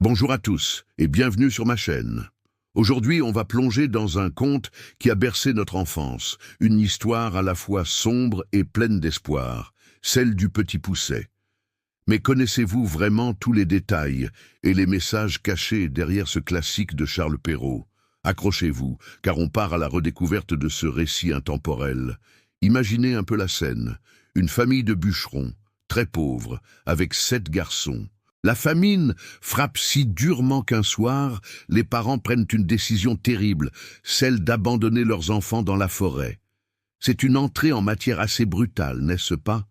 Bonjour à tous et bienvenue sur ma chaîne. Aujourd'hui, on va plonger dans un conte qui a bercé notre enfance, une histoire à la fois sombre et pleine d'espoir, celle du Petit Poucet. Mais connaissez-vous vraiment tous les détails et les messages cachés derrière ce classique de Charles Perrault? Accrochez-vous, car on part à la redécouverte de ce récit intemporel. Imaginez un peu la scène, une famille de bûcherons, très pauvres, avec 7 garçons. La famine frappe si durement qu'un soir, les parents prennent une décision terrible, celle d'abandonner leurs enfants dans la forêt. C'est une entrée en matière assez brutale, n'est-ce pas?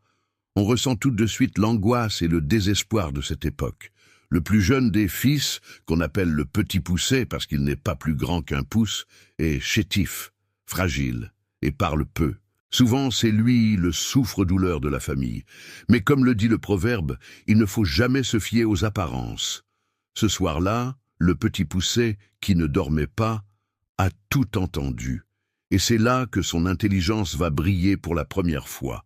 On ressent tout de suite l'angoisse et le désespoir de cette époque. Le plus jeune des fils, qu'on appelle le Petit Poucet parce qu'il n'est pas plus grand qu'un pouce, est chétif, fragile et parle peu. Souvent, c'est lui le souffre-douleur de la famille. Mais comme le dit le proverbe, il ne faut jamais se fier aux apparences. Ce soir-là, le Petit Poucet, qui ne dormait pas, a tout entendu. Et c'est là que son intelligence va briller pour la première fois.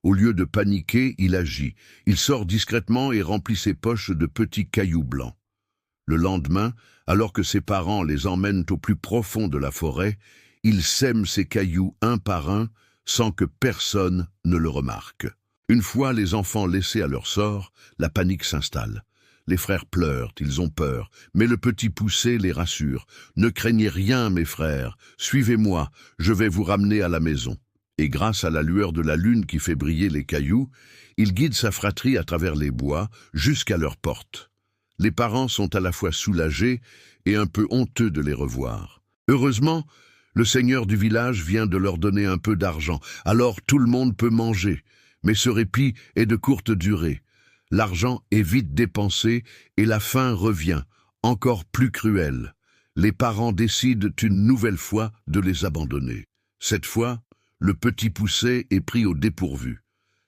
Au lieu de paniquer, il agit. Il sort discrètement et remplit ses poches de petits cailloux blancs. Le lendemain, alors que ses parents les emmènent au plus profond de la forêt, il sème ces cailloux un par un, sans que personne ne le remarque. Une fois les enfants laissés à leur sort, la panique s'installe. Les frères pleurent, ils ont peur, mais le Petit Poucet les rassure. « Ne craignez rien, mes frères, suivez-moi, je vais vous ramener à la maison. » Et grâce à la lueur de la lune qui fait briller les cailloux, il guide sa fratrie à travers les bois jusqu'à leur porte. Les parents sont à la fois soulagés et un peu honteux de les revoir. Heureusement, le seigneur du village vient de leur donner un peu d'argent, alors tout le monde peut manger. Mais ce répit est de courte durée. L'argent est vite dépensé et la faim revient, encore plus cruelle. Les parents décident une nouvelle fois de les abandonner. Cette fois, le Petit Poucet est pris au dépourvu.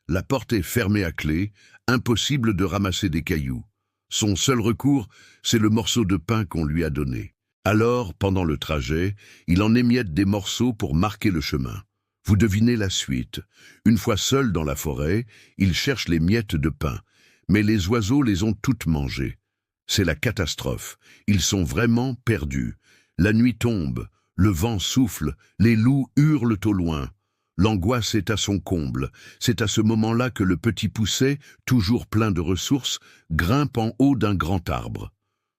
La porte est fermée à clé, impossible de ramasser des cailloux. Son seul recours, c'est le morceau de pain qu'on lui a donné. Alors, pendant le trajet, il en émiette des morceaux pour marquer le chemin. Vous devinez la suite. Une fois seul dans la forêt, il cherche les miettes de pain. Mais les oiseaux les ont toutes mangées. C'est la catastrophe. Ils sont vraiment perdus. La nuit tombe, le vent souffle, les loups hurlent au loin. L'angoisse est à son comble. C'est à ce moment-là que le Petit Poucet, toujours plein de ressources, grimpe en haut d'un grand arbre.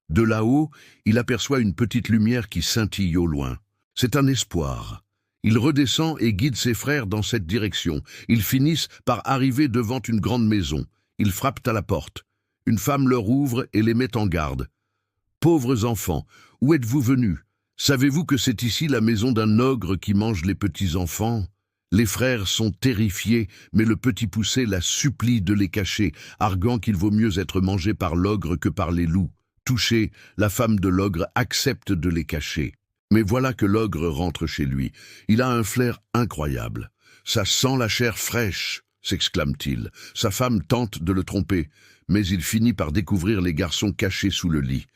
De là-haut, il aperçoit une petite lumière qui scintille au loin. C'est un espoir. Il redescend et guide ses frères dans cette direction. Ils finissent par arriver devant une grande maison. Ils frappent à la porte. Une femme leur ouvre et les met en garde. « Pauvres enfants, où êtes-vous venus? Savez-vous que c'est ici la maison d'un ogre qui mange les petits enfants ?» Les frères sont terrifiés, mais le Petit Poucet la supplie de les cacher, arguant qu'il vaut mieux être mangé par l'ogre que par les loups. Touchée, la femme de l'ogre accepte de les cacher. Mais voilà que l'ogre rentre chez lui. Il a un flair incroyable. « Ça sent la chair fraîche !» s'exclame-t-il. Sa femme tente de le tromper, mais il finit par découvrir les garçons cachés sous le lit.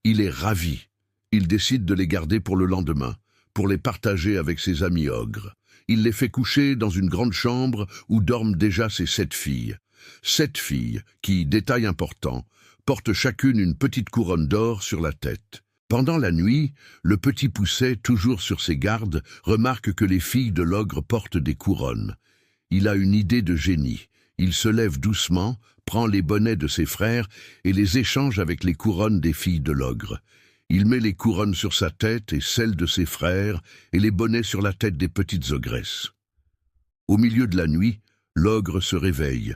Il est ravi. Il décide de les garder pour le lendemain, pour les partager avec ses amis ogres. Il les fait coucher dans une grande chambre où dorment déjà ses 7 filles. 7 filles qui, détail important, portent chacune une petite couronne d'or sur la tête. Pendant la nuit, le Petit Poucet, toujours sur ses gardes, remarque que les filles de l'ogre portent des couronnes. Il a une idée de génie. Il se lève doucement, prend les bonnets de ses frères et les échange avec les couronnes des filles de l'ogre. Il met les couronnes sur sa tête et celles de ses frères et les bonnets sur la tête des petites ogresses. Au milieu de la nuit, l'ogre se réveille.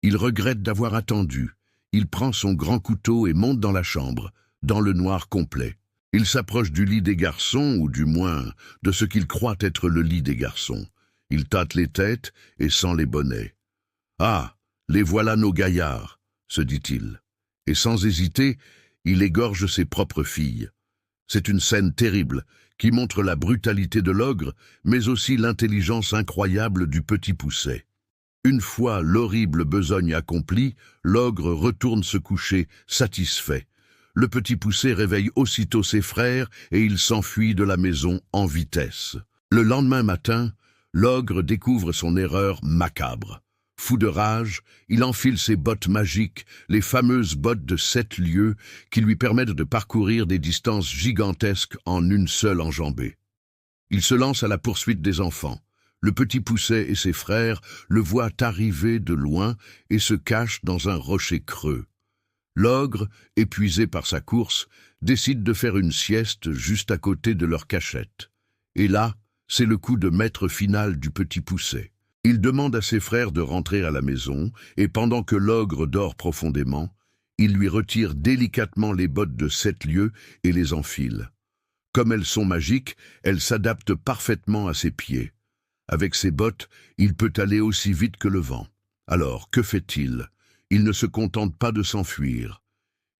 Il regrette d'avoir attendu. Il prend son grand couteau et monte dans la chambre, dans le noir complet. Il s'approche du lit des garçons, ou du moins de ce qu'il croit être le lit des garçons. Il tâte les têtes et sent les bonnets. « Ah, les voilà nos gaillards !» se dit-il. Et sans hésiter, il égorge ses propres filles. C'est une scène terrible qui montre la brutalité de l'ogre, mais aussi l'intelligence incroyable du Petit Poucet. Une fois l'horrible besogne accomplie, l'ogre retourne se coucher, satisfait. Le Petit Poucet réveille aussitôt ses frères et il s'enfuit de la maison en vitesse. Le lendemain matin, l'ogre découvre son erreur macabre. Fou de rage, il enfile ses bottes magiques, les fameuses bottes de 7 lieues qui lui permettent de parcourir des distances gigantesques en une seule enjambée. Il se lance à la poursuite des enfants. Le petit Poucet et ses frères le voient arriver de loin et se cachent dans un rocher creux. L'ogre, épuisé par sa course, décide de faire une sieste juste à côté de leur cachette. Et là, c'est le coup de maître final du petit Poucet. Il demande à ses frères de rentrer à la maison, et pendant que l'ogre dort profondément, il lui retire délicatement les bottes de 7 lieues et les enfile. Comme elles sont magiques, elles s'adaptent parfaitement à ses pieds. Avec ses bottes, il peut aller aussi vite que le vent. Alors, que fait-il ? Il ne se contente pas de s'enfuir.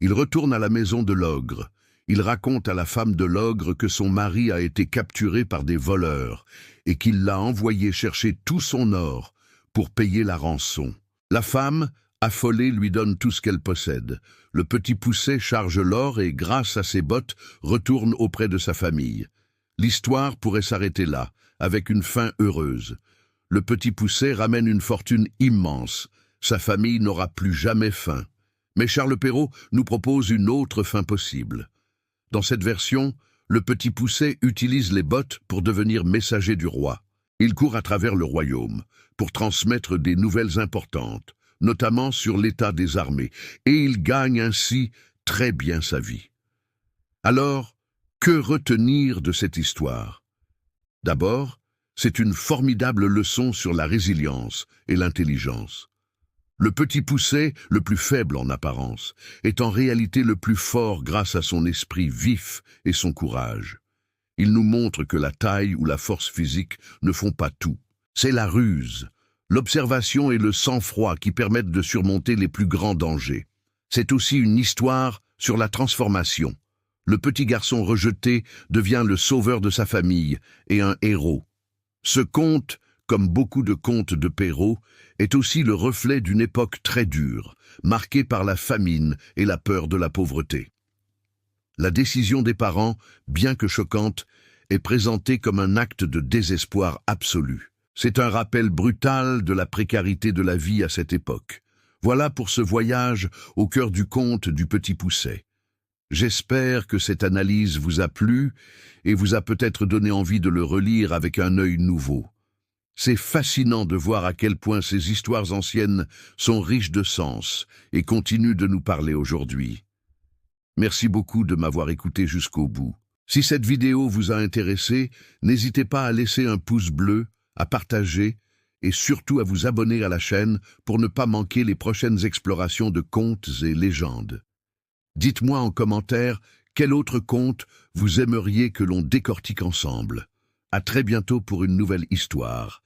Il retourne à la maison de l'ogre. Il raconte à la femme de l'ogre que son mari a été capturé par des voleurs et qu'il l'a envoyé chercher tout son or pour payer la rançon. La femme, affolée, lui donne tout ce qu'elle possède. Le petit Poucet charge l'or et, grâce à ses bottes, retourne auprès de sa famille. L'histoire pourrait s'arrêter là, avec une fin heureuse. Le petit Poucet ramène une fortune immense. Sa famille n'aura plus jamais faim. Mais Charles Perrault nous propose une autre fin possible. Dans cette version, le petit Poucet utilise les bottes pour devenir messager du roi. Il court à travers le royaume pour transmettre des nouvelles importantes, notamment sur l'état des armées, et il gagne ainsi très bien sa vie. Alors, que retenir de cette histoire ? D'abord, c'est une formidable leçon sur la résilience et l'intelligence. Le petit Poucet, le plus faible en apparence, est en réalité le plus fort grâce à son esprit vif et son courage. Il nous montre que la taille ou la force physique ne font pas tout. C'est la ruse, l'observation et le sang-froid qui permettent de surmonter les plus grands dangers. C'est aussi une histoire sur la transformation. Le petit garçon rejeté devient le sauveur de sa famille et un héros. Ce conte, comme beaucoup de contes de Perrault, est aussi le reflet d'une époque très dure, marquée par la famine et la peur de la pauvreté. La décision des parents, bien que choquante, est présentée comme un acte de désespoir absolu. C'est un rappel brutal de la précarité de la vie à cette époque. Voilà pour ce voyage au cœur du conte du petit Poucet. J'espère que cette analyse vous a plu et vous a peut-être donné envie de le relire avec un œil nouveau. C'est fascinant de voir à quel point ces histoires anciennes sont riches de sens et continuent de nous parler aujourd'hui. Merci beaucoup de m'avoir écouté jusqu'au bout. Si cette vidéo vous a intéressé, n'hésitez pas à laisser un pouce bleu, à partager et surtout à vous abonner à la chaîne pour ne pas manquer les prochaines explorations de contes et légendes. Dites-moi en commentaire quel autre conte vous aimeriez que l'on décortique ensemble. À très bientôt pour une nouvelle histoire.